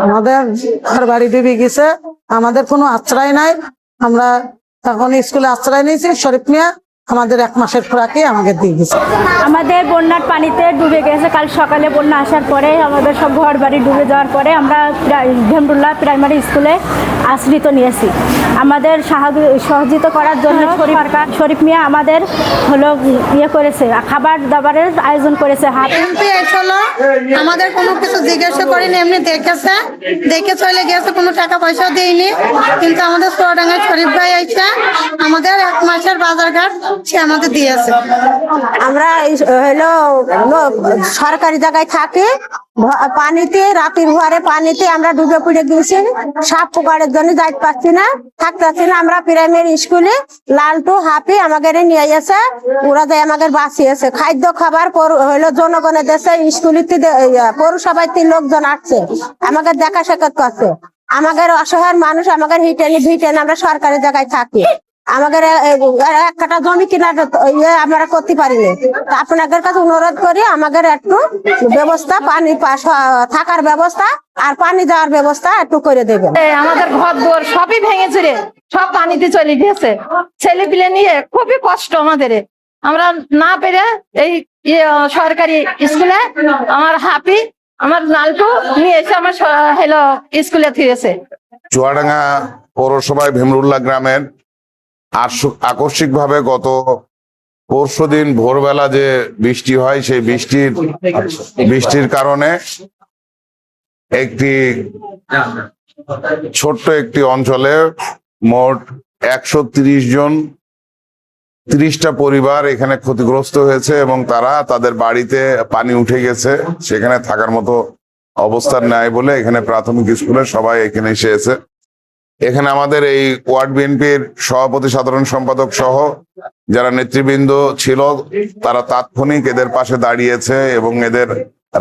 আমাদের ঘর বাড়ি ডুবে গেছে, আমাদের কোনো আশ্রয় নাই। আমরা এখন স্কুলে আশ্রয় নিয়েছি। শরীফ মিয়া আমাদের 1 মাসের খোরাকি আমাকে দিয়ে গেছে। আমাদের বন্যার পানিতে ডুবে গেছে। কাল সকালে বন্যা আসার পরে আমাদের সব ঘর বাড়ি ডুবে যাওয়ার পরে আমরা ভেমরুল্লাহ প্রাইমারি স্কুলে আশ্রিত নিয়েছি। আমাদের সহযোগিতা করার জন্য শরীফ মিয়া আমাদের হলো করেছে, খাবার দাবারের আয়োজন করেছে। আমাদের কোনো কিছু জিজ্ঞাসা করেনি, এমনি দেখে চলে গেছে, কোনো টাকা পয়সা দিইনি। কিন্তু আমাদের চুয়াডাঙ্গায় শরীফ ভাই আইসা আমাদের 1 মাসের বাজার ঘাট সে আমাদের দিয়েছে। আমরা হলো সরকারি জায়গায় থাকি, পানিতে রাতের ভোরে পানিতে আমরা ডুবে পড়ে গেছি। সাপ পোকারের জন্য যাইতে পারছি না, থাকতে পারছি না। আমরা প্রাইমারি স্কুলে লালটু হাফি আমাদের নিয়ে গেছে, ওরা যায় আমাদের বাঁচিয়েছে। খাদ্য খাবার হইলো জনগণের দেশে স্কুলিতে পৌরসভায় লোকজন আসছে, আমাদের দেখা সাক্ষাৎ করছে। আমাদের অসহায় মানুষ, আমাদের ভিটেন আমরা সরকারি জায়গায় থাকি। আমাদের 1 কাঠা জমি কেনার আমরা করতে পারিনি। আপনাদের কাছে অনুরোধ করি আমাদের একটু ব্যবস্থা, পানি থাকার ব্যবস্থা আর পানি দেওয়ার ব্যবস্থা একটু করে দেবেন। আমাদের ঘর দোর সবই ভেঙে চুরে সব পানিতে চলে গিয়েছে। ছেলে পিলে নিয়ে খুবই কষ্ট আমাদের। আমরা না পেরে এই সরকারি স্কুলে আমার হাফি আমার লালটু নিয়ে এসে আমার স্কুলে ফিরেছে। চুয়াডাঙ্গা পৌরসভায় ভেমরুল্লাহ গ্রামের আকস্মিকভাবে গত পরশুদিন ভোরবেলা যে বৃষ্টি হয়, সেই বৃষ্টির কারণে একটি ছোট্ট একটি অঞ্চলে মোট 130 জন 30টা পরিবার এখানে ক্ষতিগ্রস্ত হয়েছে এবং তাদের বাড়িতে পানি উঠে গেছে। সেখানে থাকার মতো অবস্থান নাই বলে এখানে প্রাথমিক স্কুলে সবাই এখানে এসেছে। এখানে আমাদের এই ওয়ার্ড বিএনপির সভাপতি, সাধারণ সম্পাদক সহ যারা নেতৃবৃন্দ ছিল তারা তাৎক্ষণিক এদের পাশে দাঁড়িয়েছে এবং এদের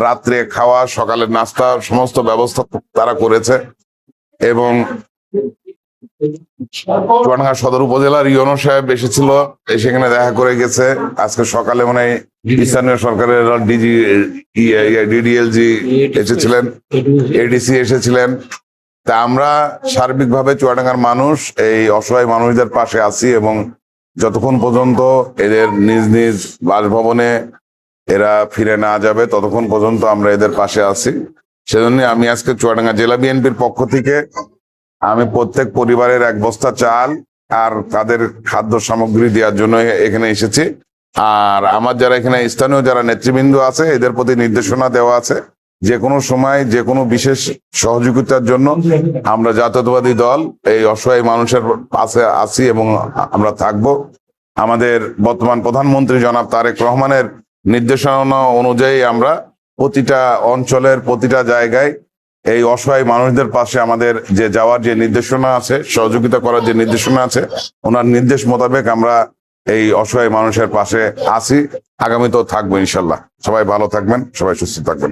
রাত্রে খাওয়া, সকালের নাস্তা সমস্ত ব্যবস্থা তারা করেছে। এবং চুয়াডাঙ্গা সদর উপজেলার ইউনো সাহেব এসেছিল, সেখানে দেখা করে গেছে। আজকে সকালে মানে স্থানীয় সরকারের ডিডিএলজি এসেছিলেন, এডিসি এসেছিলেন। তা আমরা সার্বিকভাবে চুয়াডাঙ্গার মানুষ এই অসহায় মানুষদের পাশে আছি এবং যতক্ষণ পর্যন্ত এদের নিজ নিজ বাসভবনে এরা ফিরে না যাবে ততক্ষণ পর্যন্ত আমরা এদের পাশে আছি। সেজন্য আমি আজকে চুয়াডাঙ্গা জেলা বিএনপির পক্ষ থেকে আমি প্রত্যেক পরিবারের 1 বস্তা চাল আর তাদের খাদ্য সামগ্রী দেওয়ার জন্য এখানে এসেছি। আর আমার যারা এখানে স্থানীয় যারা নেতৃবৃন্দ আছে এদের প্রতি নির্দেশনা দেওয়া আছে, যে কোনো সময় যে কোনো বিশেষ সহযোগিতার জন্য আমরা জাতীয়তাবাদী দল এই অসহায় মানুষের পাশে আছি এবং আমরা থাকব। আমাদের বর্তমান প্রধানমন্ত্রী জনাব তারেক রহমানের নির্দেশনা অনুযায়ী আমরা প্রতিটা অঞ্চলের প্রতিটা জায়গায় এই অসহায় মানুষদের পাশে আমাদের যে যাওয়ার যে নির্দেশনা আছে, সহযোগিতা করার যে নির্দেশনা আছে, ওনার নির্দেশ মোতাবেক আমরা এই অসহায় মানুষের পাশে আছি, আগামীতেও থাকবো ইনশাল্লাহ। সবাই ভালো থাকবেন, সবাই সুস্থ থাকবেন।